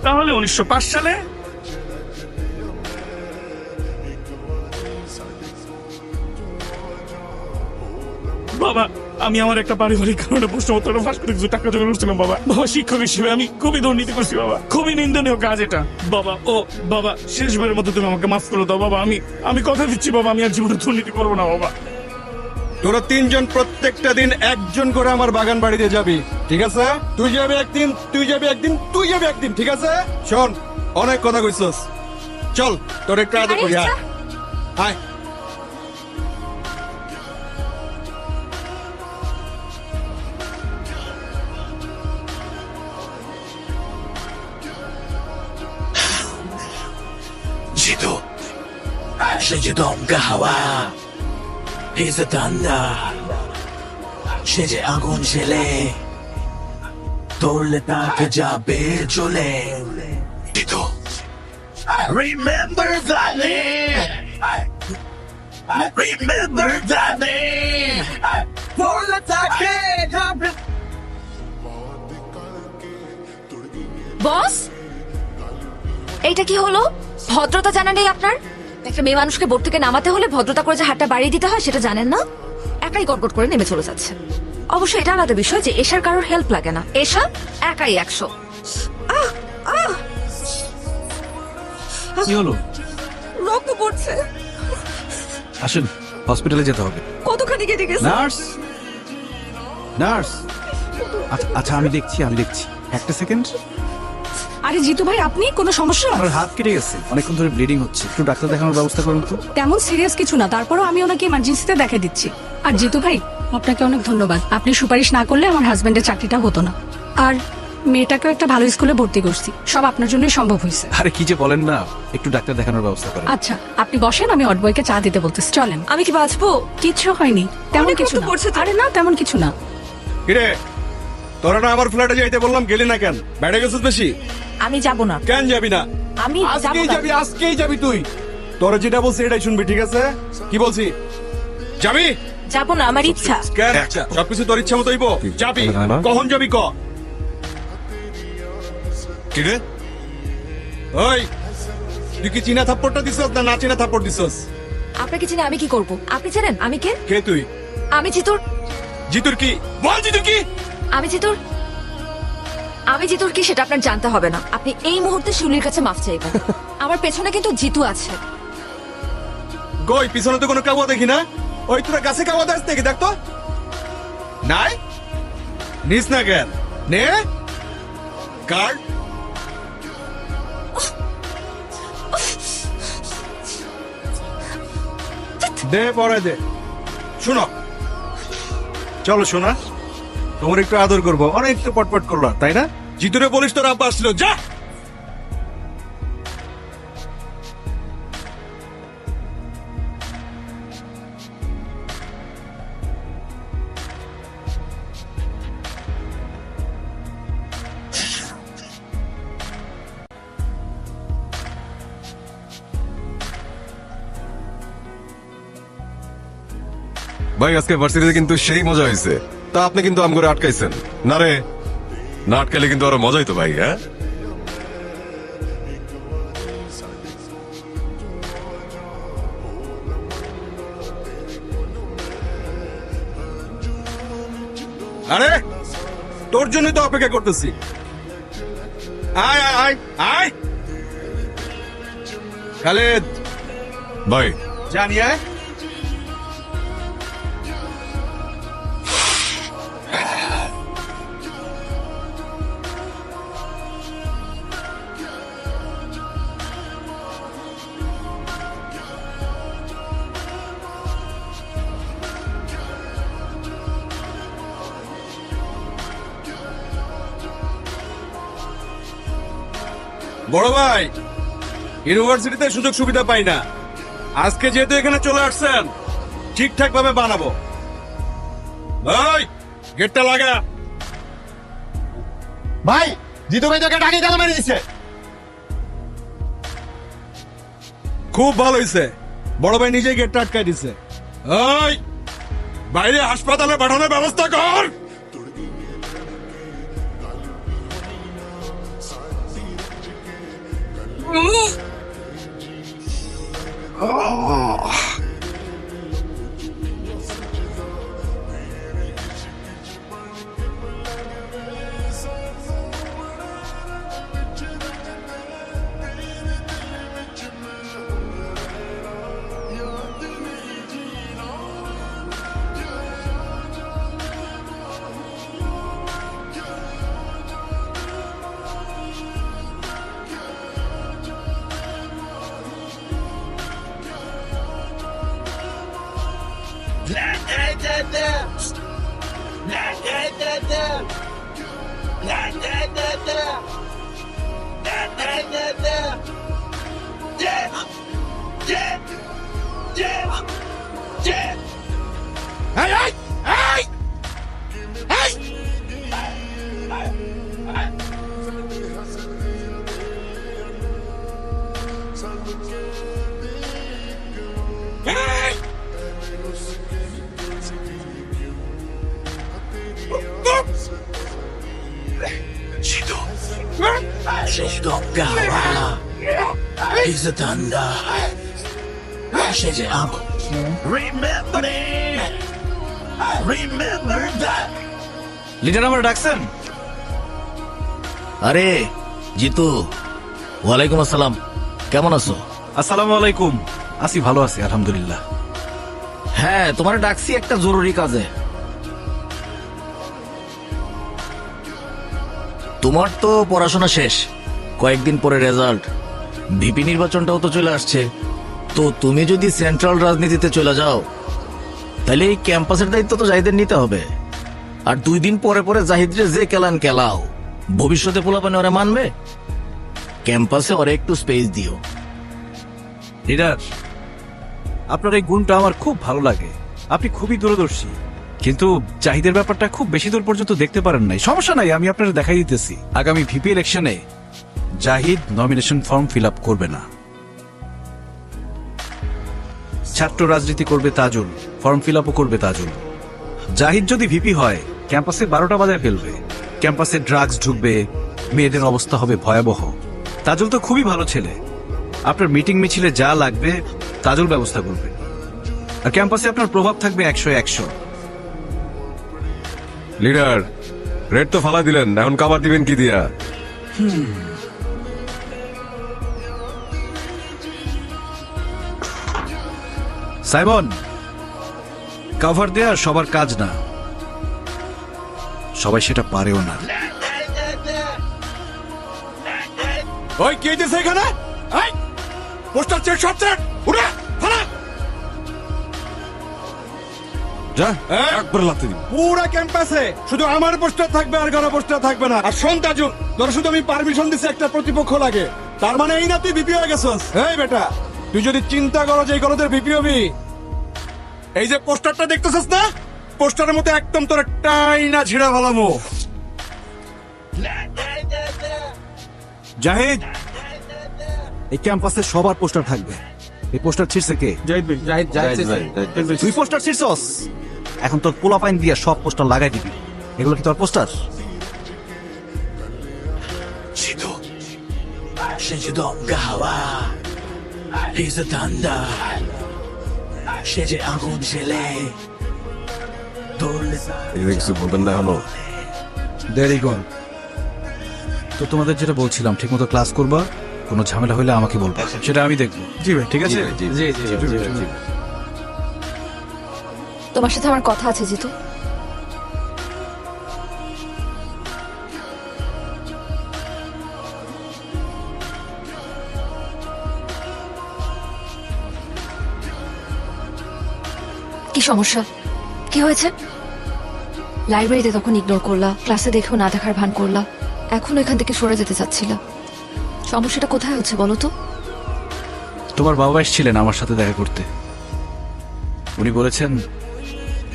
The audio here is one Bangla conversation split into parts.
তাহলে 1905 সালে? বাবা, আমি আমার একটা পারিবারিক কারণে প্রশ্নোত্তরে ফাঁস করে কিছু টাকা জোগাড় করছিলাম বাবা। বাবা, শিক্ষক হিসেবে আমি খুবই দুর্নীতি করছি বাবা, খুবই নিন্দনীয় কাজ এটা বাবা। ও বাবা, শেষবারের মতো তুমি আমাকে মাফ করে দাও বাবা। আমি কথা দিচ্ছি বাবা, আমি আর জীবনে দুর্নীতি করবো না বাবা। তোরা তিনজন প্রত্যেকটা দিন একজন করে আমার বাগান বাড়িতে যাবি, ঠিক আছে? তুই যাবি একদিন, তুই যাবি একদিন, তুই যাবি একদিন, ঠিক আছে? শোন, অনেক কথা কইছস, চল তোর একটু আদর করি। আয় আয়। Jitu, Shijitu Gahawa, he's a thunder. Shiji agun shile, torle tak jabe chole. Jitu, remember that name. Remember that name. Torle tak jabe. বস, এইটা কি হলো? ভদ্রতা জানা নেই আপনার? একটা মেয়ে মানুষকে বোট থেকে নামাতে হলে ভদ্রতা করে যে হাতটা বাড়িয়ে দিতে হয় সেটা জানেন না? একাই গটগট করে নেমে চলে যাচ্ছে। অবশ্য এটা আলাদা বিষয় যে এশার কারোর হেল্প লাগে না, এশা একাই 100। কি হলো? রক্ত পড়ছে। আসেন, হসপিটালে যেতে হবে। কতখানি কেটে গেছে? Nurse, nurse. আচ্ছা আমি দেখছি। একটা সেকেন্ড। আরে জিতু ভাই, আপনি কোনো সমস্যা? আমার হাত কেটে গেছে, অনেকক্ষণ ধরে ব্লিডিং হচ্ছে, একটু ডাক্তার দেখানোর ব্যবস্থা করুন তো। তেমন সিরিয়াস কিছু না, তারপরও আমি ওনাকে ইমার্জেন্সিতে দেখে দিচ্ছি। আর জিতু ভাই, আপনাকে অনেক ধন্যবাদ। আপনি সুপারিশ না করলে আমার হাজবেন্ডের চাকরিটা হতো না। আর মেয়েটাকেও একটা ভালো স্কুলে ভর্তি করছি, সব আপনার জন্যই সম্ভব হয়েছে। আরে কি যে বলেন না, একটু ডাক্তার দেখানোর ব্যবস্থা করেন। আচ্ছা আপনি বসেন, আমি অটবয়কে চা দিতে বলতেছি। চলেন। আমি কি বাঁচবো? কিচ্ছু হয়নি, তেমন অনেক কিছু রক্ত না। পড়ছে তো। আরে না, তেমন কিছু না। কিরে, তোরা না আমার ফ্ল্যাটে যাইতে বললাম, গেলি না কেন? বেড়ে গেছিস বেশি? আমি যাব না। কেন যাবি না? আমি যাব আজকেই না। যাবি, আজকেই যাবি তুই। তোরা যেটা বলছি এটাই শুনবি, ঠিক আছে? কি বলছি? যাবি? যাব না, আমার ইচ্ছা। কেন? সবকিছু তোর ইচ্ছা মতো হইব? যাবি? কখন যাবি ক? কিরে ওই, তুই কি চীনা থাপ্পড়টা দিছস না চীনা থাপ্পড় দিছস? আপনাকে চিনে আমি কি করব? আপনি জানেন আমি কে? কে তুই? আমি জিতুর। জিতুর কি? বল জিতুর কি? আমি জিতুর কি সেটা আপনার জানতে হবে না। আপনি এই মুহূর্তে শিউলির কাছে মাফ চাইবেন। আমার পেছনে কিন্তু জিতু আছে। কই, পিছনে তো কোনো কাউয়া দেখি না। ওই তোরা গাছে কাউয়া দাস দেখি, দেখ তো। নাই? নিস না কেন? নে কার্ড। দে পরে দে। শোনো, চলো শোনা, তোমার একটু আদর করবো। অনেক তো পটপট করলাম, তাই না? জিতুরে বলিস তোর আব্বা আসছিল, যা। ভাই, আজকে ভার্সিটিতে কিন্তু সেই মজা হয়েছে। তা আপনি কিন্তু আম করে আটকাইছেন না রে? না আটকাইলে কিন্তু আরো মজাই তো ভাই। হ্যাঁ, আরে তোর জন্যই তো অপেক্ষা করতেছি। আয় আয় আয় আয়। খালেদ ভাই জানি আয়। বড় ভাই, ইউনিভার্সিটিতে সুযোগ সুবিধা পাই না। আজকে যেহেতু এখানে চলে আসছেন, ঠিকঠাক ভাবে বানাবো। ভাই, গেটটা লাগা। ভাই, জিতু ভাই তোকে ডাকি কেন মেরে দিচ্ছে? খুব ভালো হয়েছে, বড় ভাই নিজেই গেটটা আটকাই দিছে। ওই, বাইরে হাসপাতালে পাঠানোর ব্যবস্থা কর। Stop Gawa. He's a thunder. Shake it up. Remember me. Remember that. Leader আমার ডাকছেন? আরে জিতু, ওয়ালাইকুম আসসালাম, কেমন আছো? আসসালামু আলাইকুম। আছি, ভালো আছি আলহামদুলিল্লাহ। হ্যাঁ, তোমার ডাকছি একটা জরুরি কাজে। তোমার তো পড়াশোনা শেষ, কয়েকদিন পরে রেজাল্ট, ভিপি নির্বাচনটাও তো চলে আসছে। তো তুমি যদি সেন্ট্রাল রাজনীতিতে চলে যাও, তাহলে এই ক্যাম্পাসের দায়িত্ব তো জাহিদের নিতে হবে। আর 2 দিন পরে পরে জাহিদরে যে কেলান কেলাও, ভবিষ্যতে পোলাপানে ওরা মানবে? ক্যাম্পাসে ওরা একটু স্পেস দিও। লিডার, আপনার এই গুণটা আমার খুব ভালো লাগে। আপনি খুবই দূরদর্শী, কিন্তু জাহিদের ব্যাপারটা খুব বেশি দূর পর্যন্ত দেখতে পারেন নাই। সমস্যা নাই, আমি আপনার দেখাই দিতেছি। আগামী ভিপি ইলেকশনে Zahid nomination form fill up করবে না। ছাত্র রাজনীতি করবে তাজুল, ফর্ম ফিল আপও করবে তাজুল। জাহিদ যদি ভিপি হয়, ক্যাম্পাসে 12টা বাজায় ফেলবে। ক্যাম্পাসে ড্রাগস ঢুকবে, মেয়েদের অবস্থা হবে ভয়াবহ। তাজুল তো খুবই ভালো ছেলে, আপনার মিটিং মিছিলে যা লাগবে তাজুল ব্যবস্থা করবে। আর ক্যাম্পাসে আপনার প্রভাব থাকবে 100-100। লিডার, রেড তো ফালা দিলেন, এখন কাবার দিবেন কি দিয়া? সাইমন, কভার দেয়া সবার কাজ না, সবাই সেটা পারেও না। ওই কে দিছে এখানে? এই পোস্টার চেক সব চেক উড়া ফালা যা একবার লাথি দিবি। পুরা ক্যাম্পাসে শুধু আমার পোস্টার থাকবে, আর কারো পোস্টার থাকবে না। আর শোন তাজুল, তোর শুধু আমি পারমিশন দিছি, একটা প্রতিপক্ষ লাগে। তার মানে এই না তুই ভিপি হয়ে গেছস? এই বেটা, তুই যদি চিন্তা করো যে এই কলেজের ভিপি হবি, এই যে পোস্টারটা দেখতেছস না, পোস্টারের মধ্যে একদম তোর একটাই না ছিঁড়া ভালামো। জাহিদ, এই ক্যাম্পাসে সবার পোস্টার থাকবে। এই পোস্টার ছিঁড়ছে কে? তুই পোস্টার ছিঁড়ছস? এখন তোর পোলাপাইন দিয়া সব পোস্টার লাগাই দিবি। এগুলো কি তোর poster? Chido, Shinjido Gawa, he's a thunder. Sheje agun chile, এটা কিছু বলবেন না এখনো? দেরি কর। তো তোমাদের যেটা বলছিলাম, ঠিক মতো ক্লাস করবা, কোনো ঝামেলা হলে আমাকে বলবা, সেটা আমি দেখবো। জি ভাই, ঠিক আছে। তোমার সাথে আমার কথা আছে জিতু। কি সমস্যা? কি হয়েছে? লাইব্রেরিতে তখন ইগনোর করলা, ক্লাসে দেখেও না দেখার ভান করলা, এখন এখান থেকে সরে যেতে চাচ্ছিলা। সমস্যাটা কোথায় হচ্ছে বলো তো? তোমার বাবা এসেছিলেন আমার সাথে দেখা করতে। উনি বলেছেন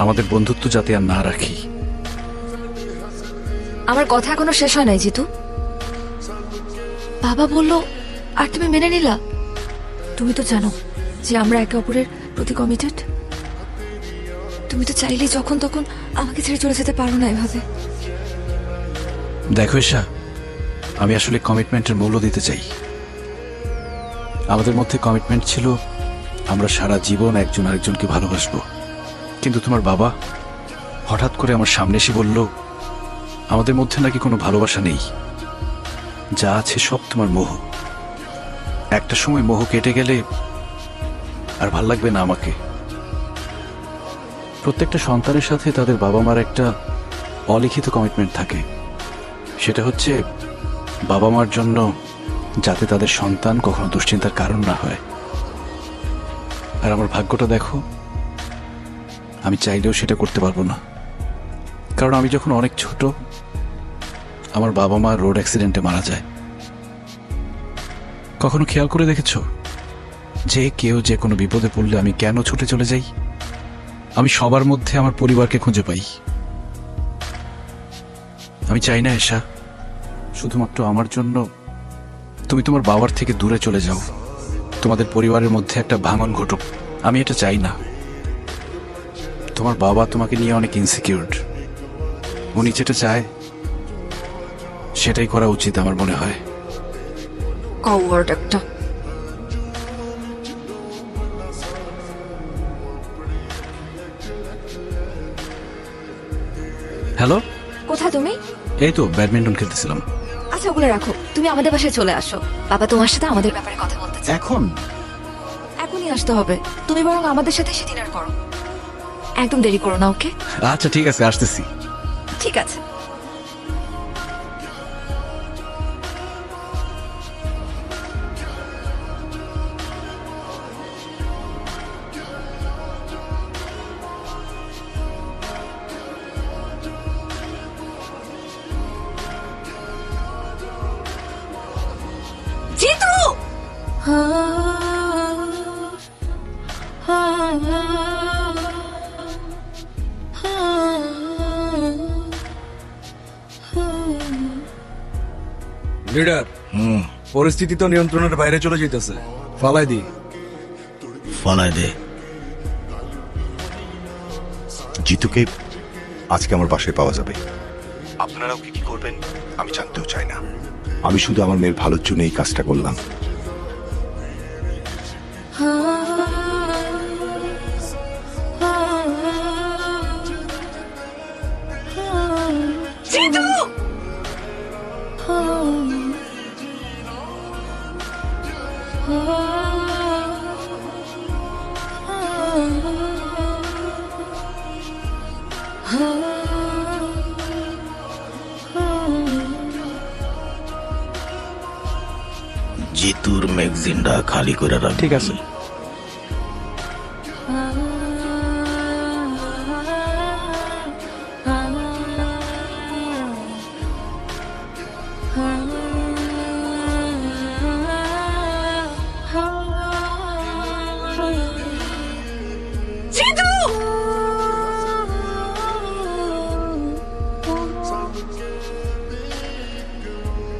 আমাদের বন্ধুত্ব যাতে আর না রাখি। আমার কথা এখনো শেষ হয় নাই জিতু। বাবা বলল আর তুমি মেনে নিলা? তুমি তো জানো যে আমরা একে অপরের প্রতি কমিটেড। তুমি তো চাইলেই যখন তখন আমাকে ছেড়ে চলে যেতে পারো না এভাবে। দেখো ঈশা, আমি আসলে কমিটমেন্টের মূল্য দিতে চাই। আমাদের মধ্যে কমিটমেন্ট ছিল আমরা সারা জীবন একজন আরেকজনকে ভালোবাসবো। কিন্তু তোমার বাবা হঠাৎ করে আমার সামনে এসে বলল আমাদের মধ্যে নাকি কোনো ভালোবাসা নেই, যা আছে সব তোমার মোহ। একটা সময় মোহ কেটে গেলে আর ভাল লাগবে না আমাকে। প্রত্যেকটা সন্তানের সাথে তাদের বাবা মার একটা অলিখিত কমিটমেন্ট থাকে, সেটা হচ্ছে বাবা মার জন্য যাতে তাদের সন্তান কখনো দুশ্চিন্তার কারণ না হয়। আর আমার ভাগ্যটা দেখো, আমি চাইলেও সেটা করতে পারবো না, কারণ আমি যখন অনেক ছোট আমার বাবা মা রোড অ্যাক্সিডেন্টে মারা যায়। কখনো খেয়াল করে দেখেছো যে কেউ যে কোনো বিপদে পড়লে আমি কেন ছুটে চলে যাই? আমি সবার মধ্যে আমার পরিবারকে খুঁজে পাই। আমি চাই না এশা শুধুমাত্র আমার জন্য তুমি তোমার বাবার থেকে দূরে চলে যাও, তোমাদের পরিবারের মধ্যে একটা ভাঙন ঘটুক। আমি এটা চাই না। তোমার বাবা তোমাকে নিয়ে অনেক ইনসিকিউর। উনি যেটা চায় সেটাই করা উচিত আমার মনে হয়। কাউয়ার্ড একটা। হ্যালো, কোথায় তুমি? এই তো ব্যাডমিন্টন খেলতেছিলাম। আচ্ছা ওগুলো রাখো, তুমি আমাদের বাসায় চলে আসো। বাবা তোমার সাথে আমাদের ব্যাপারে কথা বলতে চায়। এখন এখনই আসতে হবে। তুমি বরং আমাদের সাথে এসে ডিনার করো। একদম দেরি করো না, ওকে? আচ্ছা ঠিক আছে, আসতেছি। ঠিক আছে। জিতু! লিডার, পরিস্থিতি তো নিয়ন্ত্রণের বাইরে চলে যেতেছে। ফালাই দি। ফালায় দে। জিতুকে আজকে আমার বাসায় পাওয়া যাবে। আপনারাও কি কি করবেন আমি জানতেও চাই না। আমি শুধু আমার মেয়ের ভালোর জন্য এই কাজটা করলাম। জিতু! জিতুর ম্যাগজিনটা খালি করে রাখ। ঠিক আছে। জিতু!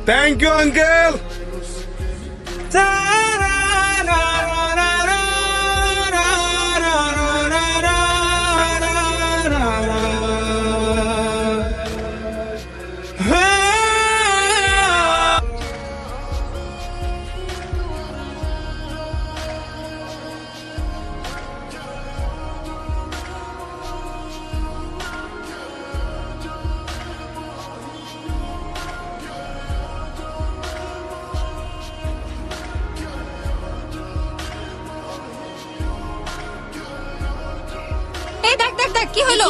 Thank you uncle. এই দেখ দেখ দেখ, কি হলো?